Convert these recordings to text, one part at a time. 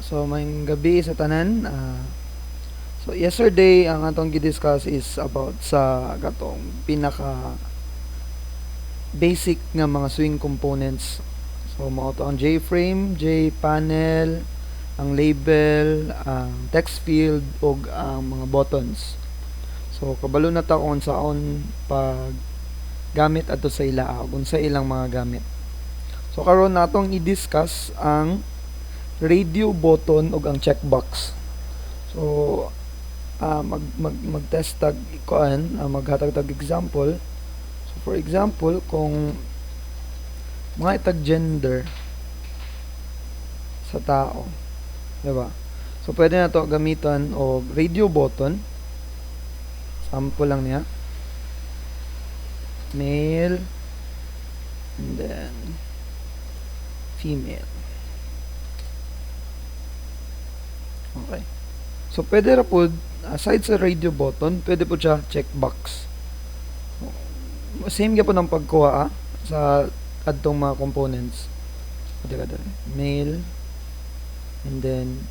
So mayong gabi sa tanan. So yesterday ang atong gidiscuss is about sa katong pinaka basic nga mga swing components. So mao to ang J-frame, J-panel, ang label, ang text field ug ang mga buttons. So kabalo na ta kung saon pag gamit ato sa ila kung sa ilang mga gamit. So karon natong i-discuss ang radio button ug ang checkbox. So mag-test tag ikuan, maghatag tag example. So for example, kung mga itag gender sa tao, di ba? So pwede na to gamitan og radio button. Sample lang niya. Male and then female. Okay. So, pwede ra po, aside sa radio button, pwede po siya checkbox. Same po ng pagkuha sa adtong mga components. Male, and then,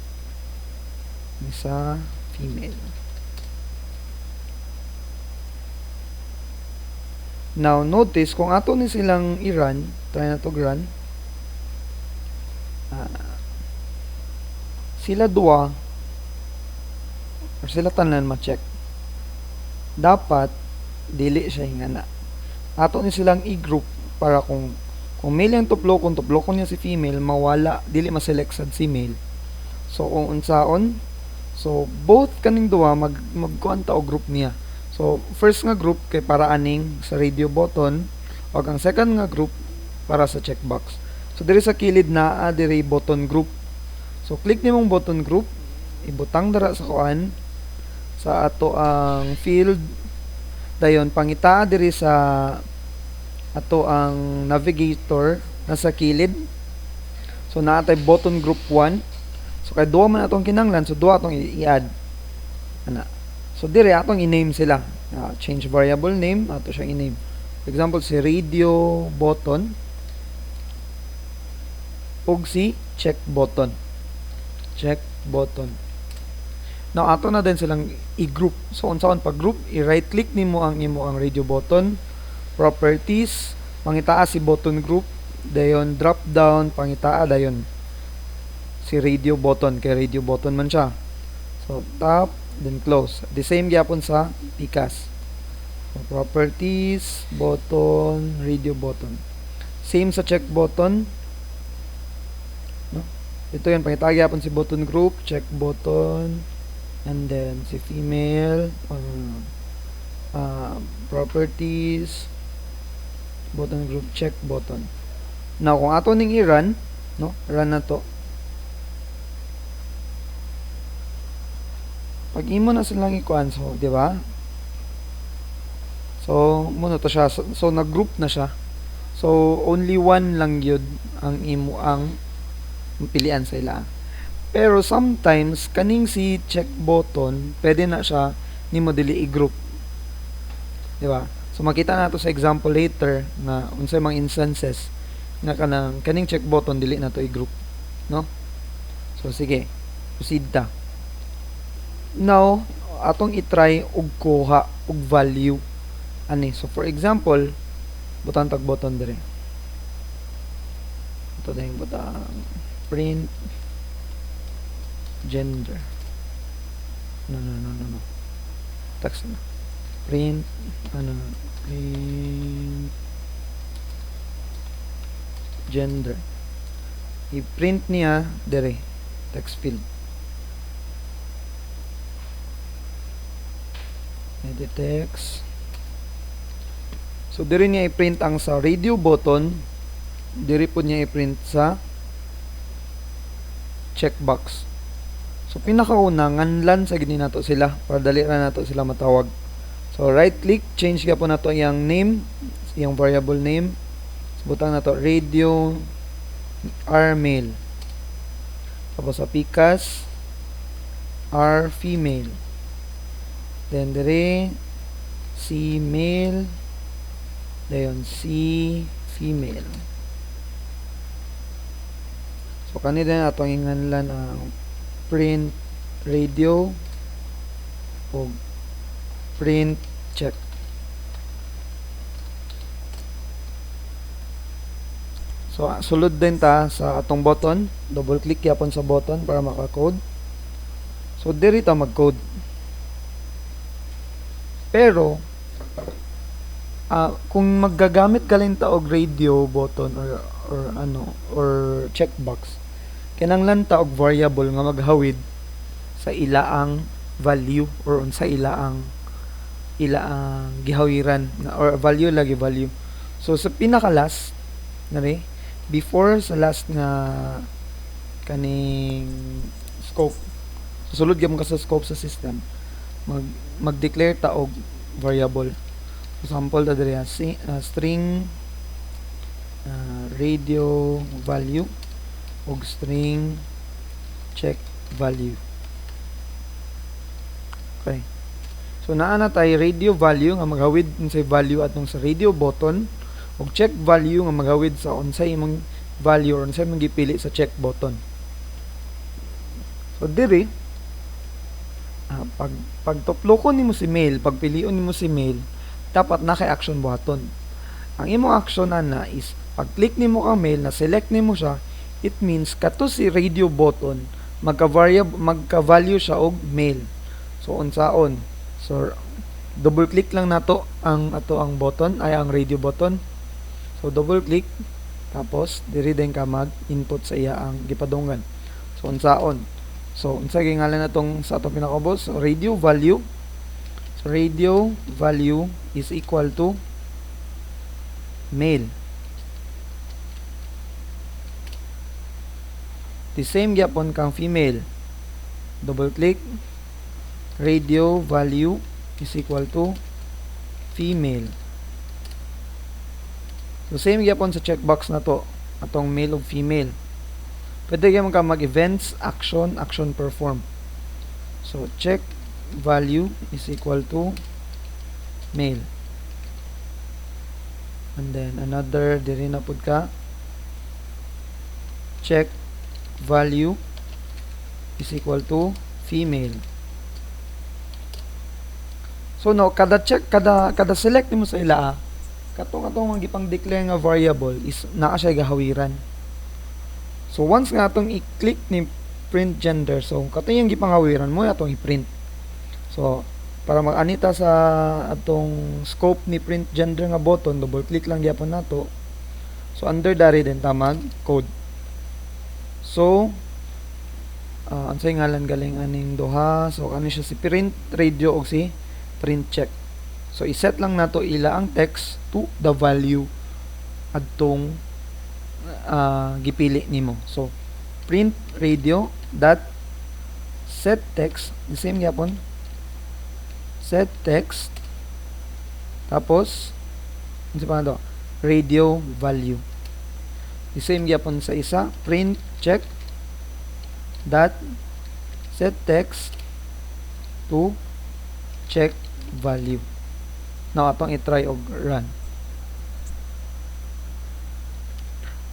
isa, female. Now, notice, kung ato ni silang i-run, try na to run, sila dua or sila tanan ma-check. Dapat dili siya hingana. Ato ni silang i-group para kung male ang tuplokon niya si female, mawala, dili ma-select sad si male. So kung unsaon, so both kaning duha magkuan ta og group niya. So first nga group kay para aning sa radio button, ug ang second nga group para sa checkbox. So diri sa kilid naa diri button group. So click nimong button group, ibutang dara sa kuan sa ato ang field, dayon pangita diri sa ato ang navigator nasa kilid. So naatay button group 1. So kay duha man atong kinanglan, so duha atong i-add ana. So dire atong i-name sila. Change variable name, ato siyang i-name. For example, si radio button ug si check button. Check button. Now ato na din silang i-group. So unsaon pag group, i-right click nimo ang radio button, properties, pangitaa si button group, dayon drop down, pangitaa dayon si radio button, kay radio button man siya. So tap, then close. The same gyapon sa PCAS. So, properties, button, radio button. Same sa check button. Ito yan, pangitagi hapon si button group, check button, and then si female, properties, button group, check button. Now, kung ato ning i-run, no, run na to. Pag imo na silang ikuan, so, di ba? So, muna to siya. So, nag-group na siya. So, only one lang yun ang imo ang pilian sa ila. Pero sometimes kaning si check button pwede na siya nimo dili i-group, di ba? So makita nato sa example later na unsay mga instances nga kaning check button dili na to i-group, no? So sige, proceed ta. Now atong i-try og kuha og value ani. So for example, butang tag button dire. Ito na yung butang print gender. No. Text na. Print print gender. I-print niya dire text field. Edit text. So dire niya i-print ang sa radio button, dire po niya i-print sa checkbox. So pinakauna nganlan sa gini nato sila para dali ra nato sila matawag. So right click, change ka po nato yang name, yung variable name. So, butang nato radio r male. Tapos sa PCAS r female. Then dire si male, dayon si female. So kanina atong inganlan ang print radio o print check. So sulod din ta sa atong button, double click yapon sa button para maka-code. So diri ta mag-code. Pero kung maggagamit ka lang ta og radio button or checkbox, kinahanglan ta og variable nga maghawid sa ilaang value or sa ilaang gihawiran or value lagi value. So sa pinaka last nari before sa last nga kaning scope, sulod gyud ka sa scope sa system, mag-declare ta og variable. Example ta diri string radio value og string check value. Okay. So naa na tay radio value nga maghawid unsay value atong sa radio button ug check value nga maghawid sa unsay imong value or unsay imong gipili sa check button. So diri pag tuplokon nimo si mail, pagpilion nimo si mail, dapat na kay action button. Ang imong action ana is pag click nimo ka mail na select nimo siya, it means kato si radio button magka-value siya og mail. So unsaon? So double click lang nato ang button ay ang radio button. So double click tapos diri din ka mag-input sa iya ang gipadunggan. So unsaon? So unsa gingalan natong sa atong pinaka-boss? So, radio value. So radio value is equal to mail. The same gyapon kang female. Double click. Radio value is equal to female. So same gyapon sa checkbox na to, atong male o female. Pwede gyapon ka mag-events, action perform. So check value is equal to male. And then another diri na pud ka check value is equal to female. So no, kada select nimo sa ila katong gipang declare nga variable is naa siya gahawiran. So once nga atong i-click ni print gender, so katong yung gipanghawiran mo atong i-print. So para mag-anita sa atong scope ni print gender nga button, double click lang gyapon nato. So under dari din tamag code. So unsay ngalan galing aning duha? So kani siya si print radio og si print check. So iset lang nato ila ang text to the value adtong gipili nimo. So print radio dot set text, the same gyapon set text tapos unsa pa to radio value, the same gyapon sa isa print check dot set text to check value. Now atong i-try og run.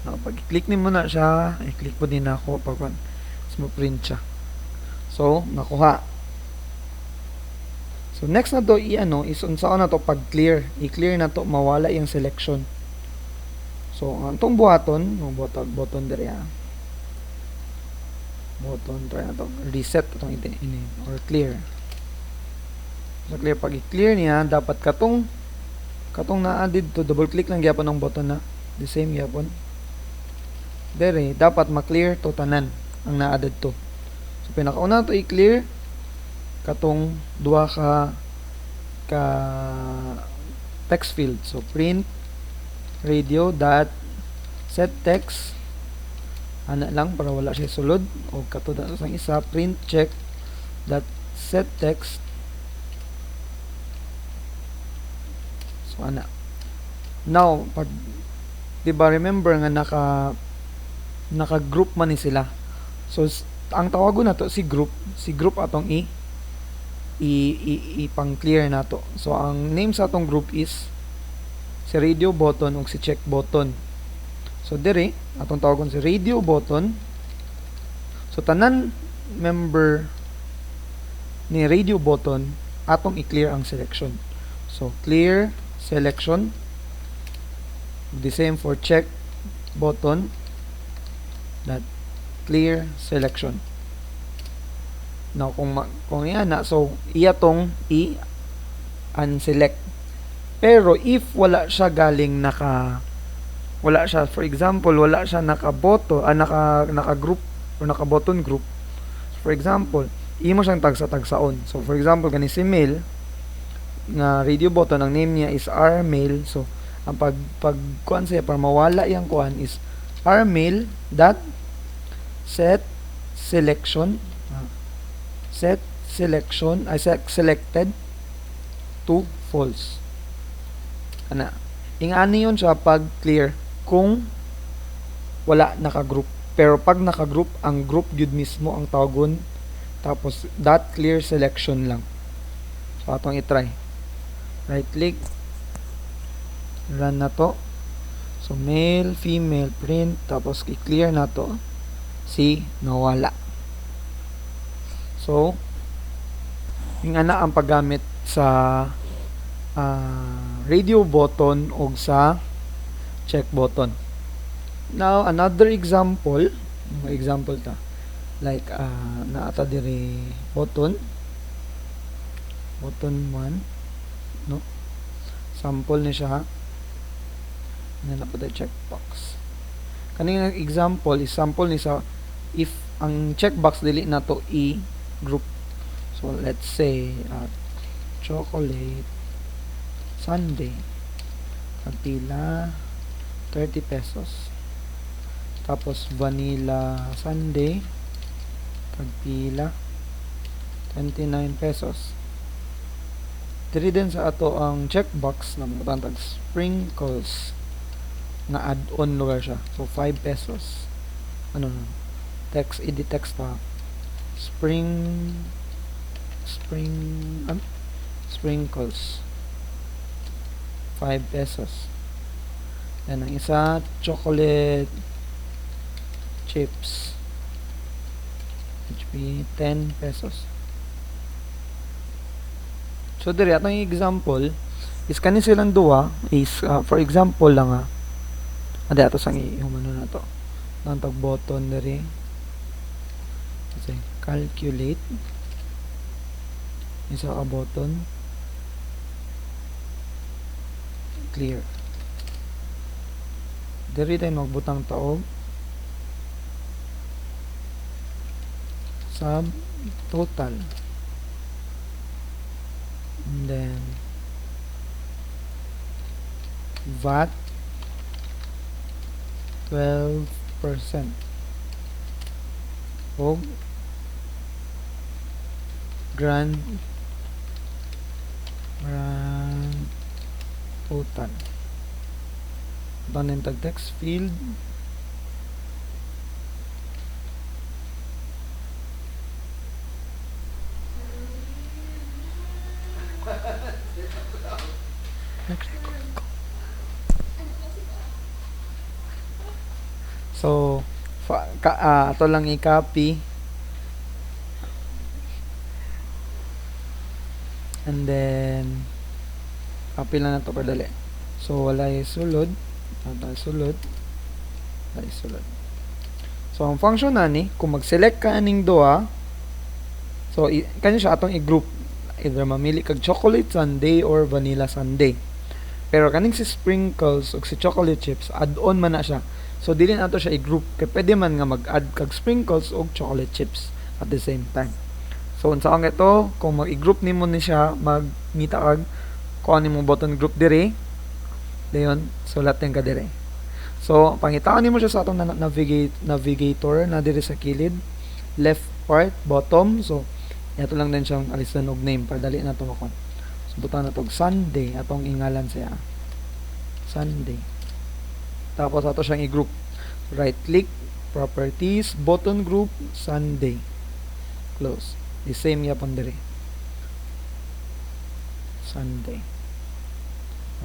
Now pag i-click nimo na siya, i-click po din ako pag print siya. So nakuha. So next na to is unsaon na to pag clear. I-clear na to, mawala yung selection. So antong buhaton, button diri button try na to reset itong ini or clear. So clear, pag i-clear niya dapat katong na-added to, double click lang gyapon ang button na the same gyapon dere, dapat ma-clear to tanan ang na-added to. So pinakauna to i-clear katong duha ka text field. So print radio dot set text ana lang para wala siya sulod, o kato sa isa print check dot set text. So ana. Now, pag diba remember nga naka-group man ni sila. So ang tawagon nato si group atong pang clear nato. So ang name sa atong group is si radio button ug si check button. So dire atong tawagon si radio button. So tanan member ni radio button atong i-clear ang selection. So clear selection, the same for check button, that clear selection. Now kung yan na, so iya tong i-unselect. Pero if wala siya galing wala siya, for example, wala siya naka-group or naka-button group. For example, imo siyang tagsa-tagsaon. So for example, gani si mail na radio button, ang name niya is rmail. So ang kuan siya para mawala yang kuan is rmail dot set selection selected to false. Ana, ingani yun siya pag clear kung wala naka-group. Pero pag naka-group, ang group yun mismo ang tawagon, tapos dot clear selection lang. So atong i-try. Right click, run na to. So male, female, print, tapos i-clear na to. See, nawala. So yung ana ang paggamit sa radio button o sa check button. Now another example ta, like naata diri button 1, no, sample ni siya na po the checkbox. Kaning example is sample ni sa if ang checkbox dili na to i-group. So let's say chocolate sundae pagpila 30 pesos, tapos vanilla sundae pagpila 29 pesos. Diri din sa ato ang checkbox na matantag sprinkles na add-on lugar siya. So 5 pesos. Text, edit text pa. Sprinkles 5 pesos. Yan ang isa, chocolate chips HP 10 pesos. So diri atong example is kani silang duha is for example lang ade ato sang ihumano na to. Nang tag button diri. Kasi calculate isa ka button clear. Diri tayo magbutang taog sub total, and then VAT 12% o grand total. Tanin tag text field so ato lang i-copy and then copy lang na to padali. So walay sulod. So ang function nani kung mag-select ka aning duha, so kanya siya atong i-group, either mamili kag chocolate sundae or vanilla sundae. Pero kaning si sprinkles ug si chocolate chips add-on man na siya. So dili nato siya i-group kay pwede man nga mag-add kag sprinkles ug chocolate chips at the same time. So unsa ang ito, kung mag-i-group nimo ni siya, magmita kag kuan nimo button group dire. Dayon, sulat din ka dire. So pangitaon nimo siya sa atong navigator na dire sa kilid, left part, bottom. So ato lang din siyang alisan og name para dali na to makon. So butan na to Sunday, atong ingalan siya. Sunday. Tapos ato siyang i-group. Right click, properties, button group, Sunday. Close. The same yapon dire. Sunday.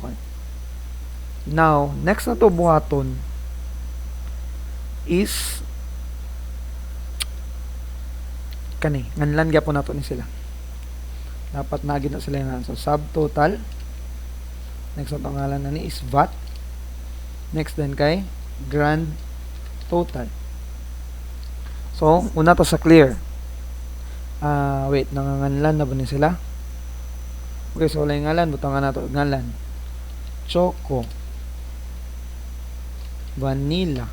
Okay. Now, next na to buhaton is kani nganlan gyapon nato ni sila. Dapat nagid na sila nga. So subtotal. Next ang pangalan na ni is VAT. Next then kay grand total. So una to sa clear. Wait, nanganganlan na ba ni sila? Okay, so wala yung ngalan, butangan nato ngalan. Choco, vanilla,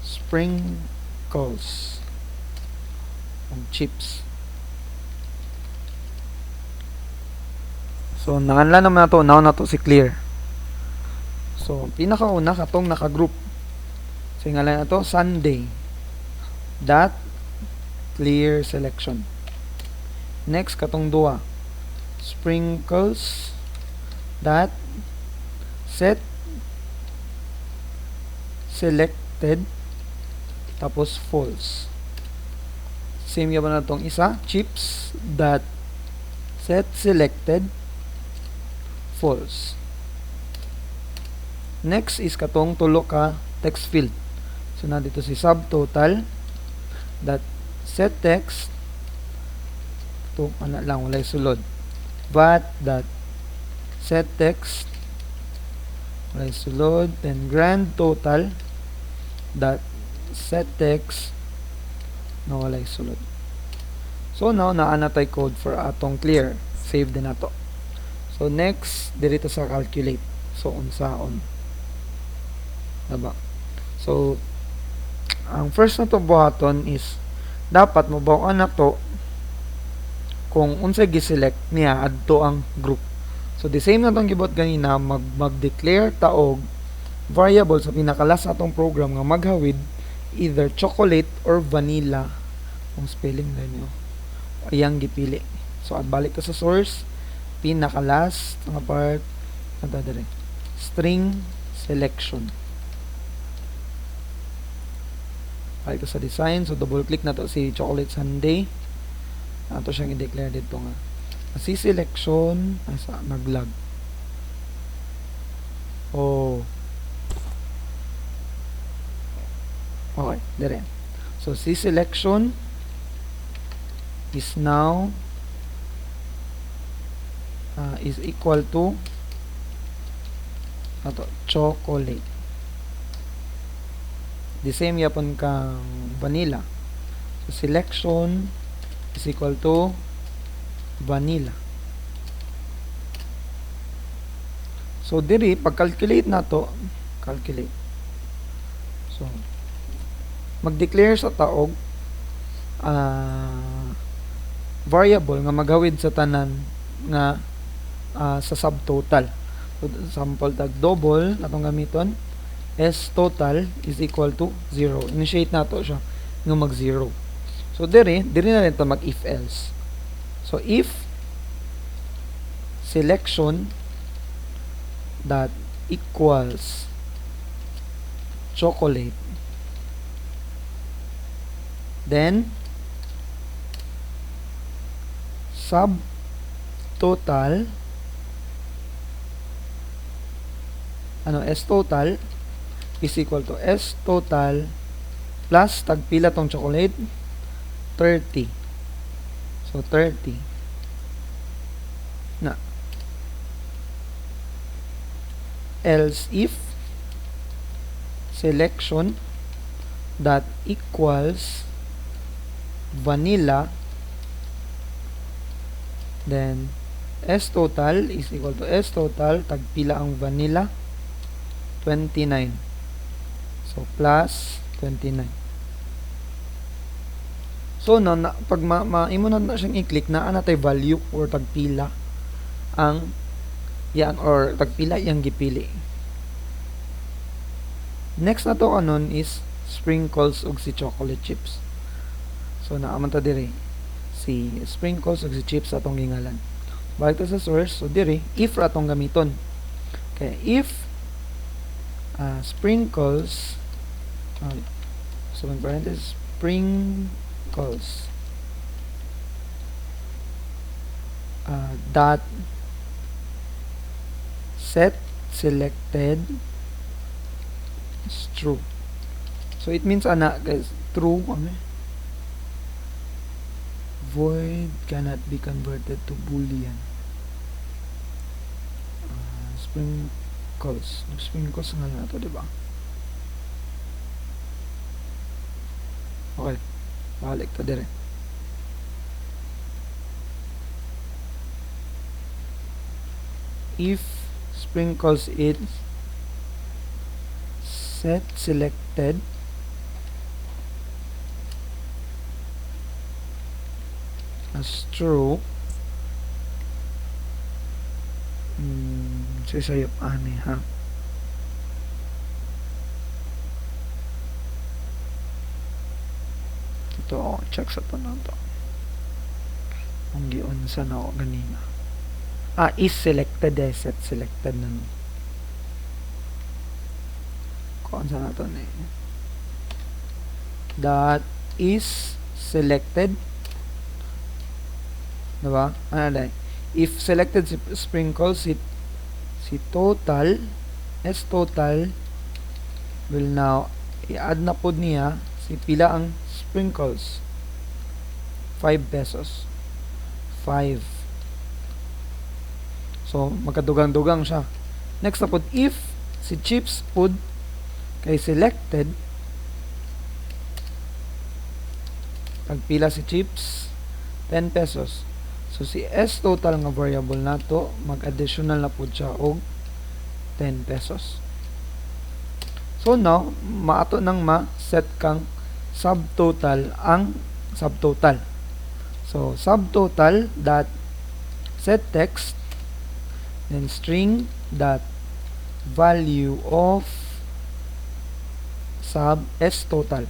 sprinkles, and chips. So nanganlan naman nato, now na to si clear. So pinakauna katong naka-group. So ngalan na to Sunday. Dot clear selection. Next katong duwa. Sprinkles dot set selected tapos false. Same yaman na tong isa, chips dot set selected false. Next is katong tulo ka text field. So na dito si subtotal dot set text to ana lang walay sulod. VAT dot set text walay sulod, then grand total dot set text na walay sulod. So now naa na tay code for atong clear. Save din nato. So next dito sa calculate. So unsaon diba? So ang first na to buhaton is dapat mabawan na to kung unsay gi-select niya adto ang group. So the same na tong gibot ganina, mag-declare taog variable sa pinakalas atong program nga maghawid either chocolate or vanilla kung spelling na nyo ayang gipili. So balik ka sa source, pinakalas nga part nata dire string selection. Balik ka sa design, so double click na to si chocolate sundae. Ato siyang i-declare dito nga si selection asa naglag. Okay, dire. So si selection is now is equal to ato chocolate. The same yapon kang vanilla. So selection is equal to vanilla. So diri pag-calculate nato, calculate. So mag-declare sa taog variable nga maghawid sa tanan nga sa subtotal. So sample tag double atong gamiton s total is equal to 0. Initiate nato siya nga mag 0. So diri na rin mag if else. So if selection that equals chocolate, then subtotal s total is equal to s total plus tagpila tong chocolate 30. So 30 na. Else if selection that equals vanilla, then s total is equal to s total tagpila ang vanilla 29. So plus 29. So no, pag maimo na siyang i-click na anatay value or tagpila ang yan or tagpila yang gipili. Next na to kanon is sprinkles ug si chocolate chips. So naaman ta diri si sprinkles ug si chips atong gingalan. Balik ta sa source, so diri if atong gamiton. Okay, if sprinkles so in parentheses sprinkles dot set selected is true. So it means ana guys true, void cannot be converted to boolean. Sprinkles nga na ito, diba? Okay, balik to dire. If sprinkles is set selected as true, sisayop ani ha. Ito, check sa to na to. Ang giunsa na ako ganina. Is selected set selected na. Kung saan na to na that is selected, diba? If selected si sprinkles, si total, S total will now i-add na po niya si pila ang sprinkles. 5 pesos. 5. So, magkadugang-dugang siya. Next na po, if si chips po kay selected, pagpila si chips, 10 pesos. So, si S total nga variable nato, mag-additional na po siya og 10 pesos. So, now, maato nang ma-set kang subtotal ang subtotal. So, subtotal dot set text, then string dot value of sub S total.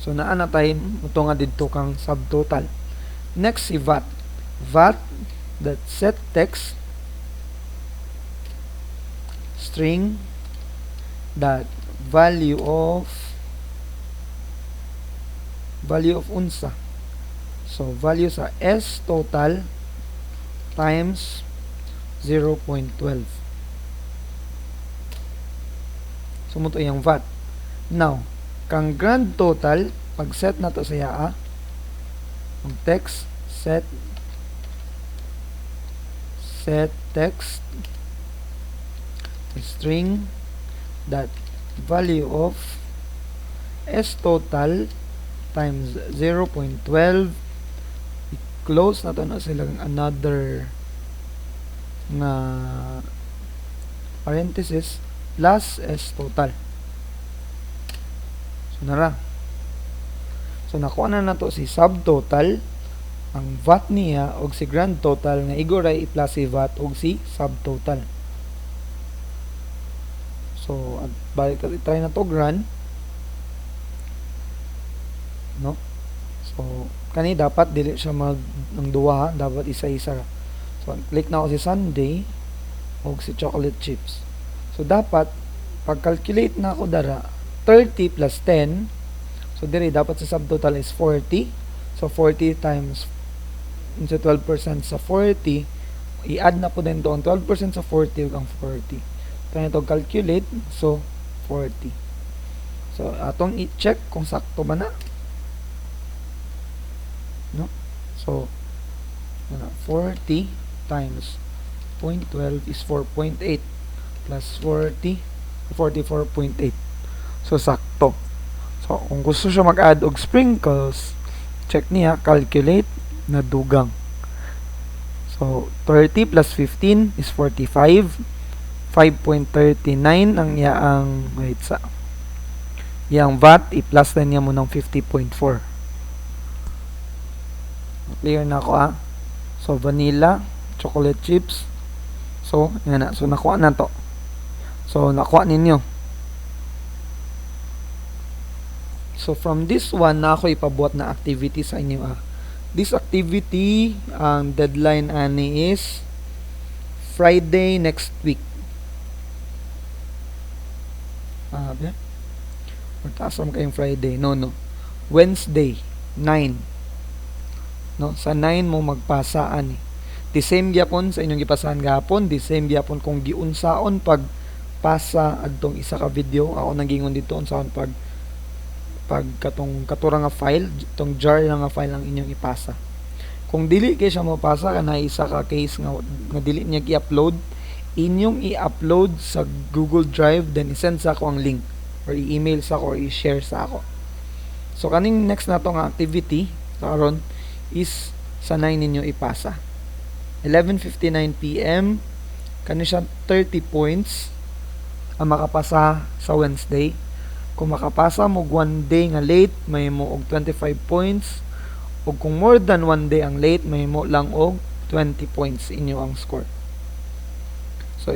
So, naa na tayo ito nga dito kang subtotal. Next, si VAT. VAT that set text string that value of unsa. So, value sa S total times 0.12. So, muto yung VAT. Now, kang grand total, pag set na to sa yaa, ang text, set text string that value of S total times 0.12, i-close na to na silang another na parenthesis plus S total. So, nara. So, nakuha na to si subtotal, ang VAT niya, og si grand total, nga igoray i-plus si VAT og si subtotal. So, balik try na to grand. No? So, kani dapat dili siya ng duwa, dapat isa-isa. So, click na ako si Sunday og si chocolate chips. So, dapat pag-calculate na ako dara 30 plus 10. So, dire dapat sa subtotal is 40. So, 40 times 12% sa 40, i-add na po din doon 12% sa 40 ug ang 40. Kaya ito calculate, so 40. So, atong i-check kung sakto ba na. No? So, 40 times 0.12 is 4.8 plus 40, 44.8. So, sakto. So, kung gusto siya mag-add og sprinkles, check niya, calculate na dugang. So, 30 plus 15 is 45. 5.39 ang yaang, wait sa, yang VAT, i-plus na niya mo ng 50.4. Clear na ako So, vanilla, chocolate chips. So, yan na. So, nakuha na to. So, nakuha ninyo. So, from this one, na ako ipabuhat na activity sa inyo. This activity, ang deadline ani is Friday next week. Taasam kayong Friday. No. Wednesday, 9. No, sa 9 mo magpasaan. The same gyapon sa inyong gipasahan gapon, the same gyapon kung giunsaon pag ipasa adtong isa ka video. Ako nagingon dito unsaon pag katong katura nga file, itong jar nga file ang inyong ipasa. Kung dili kay siya mapasa kana isa ka case nga dili niya i-upload, inyong i-upload sa Google Drive, then i-send sa ako ang link or i-email sa ako or i-share sa ako. So kaning next na to nga activity karon is sanay ninyo ipasa. 11:59 PM kani siya 30 points ang makapasa sa Wednesday. Kung makapasa mo 1 day nga late, may mo og 25 points. O kung more than 1 day ang late, may mo lang og 20 points inyo ang score. So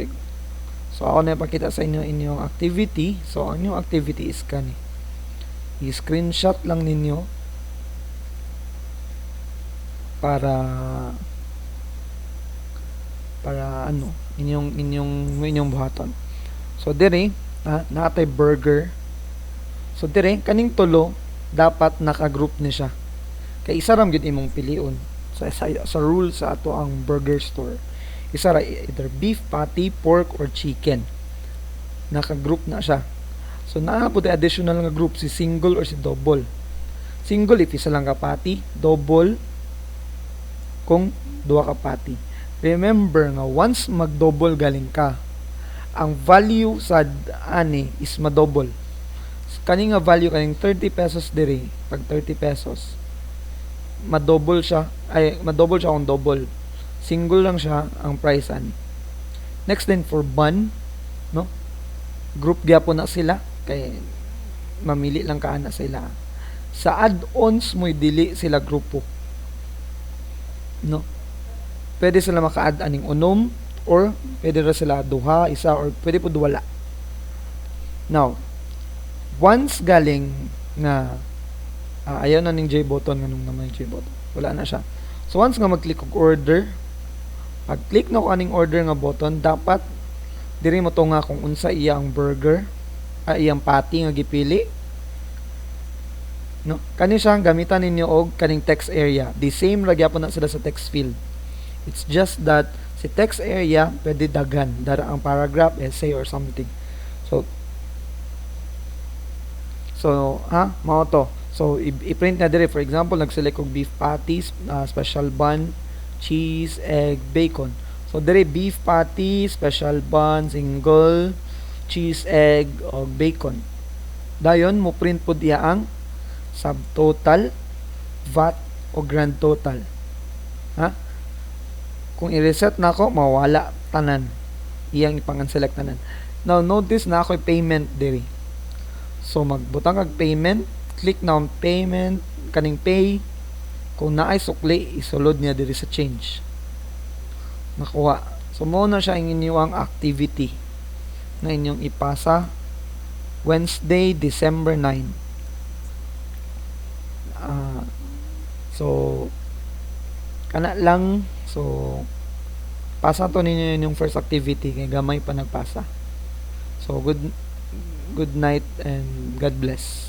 ako na ipakita sa inyo inyong activity. So ang inyong activity is kani. I-screenshot lang ninyo para ano inyong buhaton. So dire natay burger. So dire kaning tulo dapat naka-group ni siya. Kay isa ram gyud imong piliun. So sa rule sa ato ang burger store. Isa ra either beef patty, pork or chicken. Naka-group na siya. So naa po additional nga group si single or si double. Single if isa lang ka patty, double kung duha ka patty. Remember nga once mag-double galing ka, ang value sa ani is ma-double. Kani nga value kaning 30 pesos diri, pag 30 pesos, ma-double siya kung double. Single lang siya ang price ani. Next din for bun, no? Group gyapon na sila kay mamili lang ka ana sila. Sa add-ons mo dili sila grupo. No? Pwede sila maka-add aning unom or pwede ra sila duha, isa or pwede po wala. Now, once galing nga ayaw na ning J button nganong naman J button. Wala na siya. So once nga mag-click og order, pag-click na ko aning order nga button, dapat diri mo to nga kung unsa iya ang burger, iyang patty nga gipili. No, kani siya gamitan ninyo og kaning text area. The same ra gyapon na sila sa text field. It's just that si text area pwede daghan dara ang paragraph, essay or something. So mao to. So i-print na dire, for example nag-select og beef patties, special bun, cheese, egg, bacon. So dire beef patty, special bun, single, cheese, egg o bacon. Dayon mo print pud iya ang subtotal, VAT o grand total. Kung i-reset na ako, mawala tanan. Iyang ipang-select tanan. Now, notice na ako payment diri. So, magbutang kag payment. Click na on payment. Kaning pay. Kung naay sukli, isulod niya diri sa change. Nakuha. So, muna siya ang inyong activity na inyong ipasa Wednesday, December 9. So, kana lang. So, pasa to ninyo yung first activity kay gamay pa nagpasa. So, good night and God bless.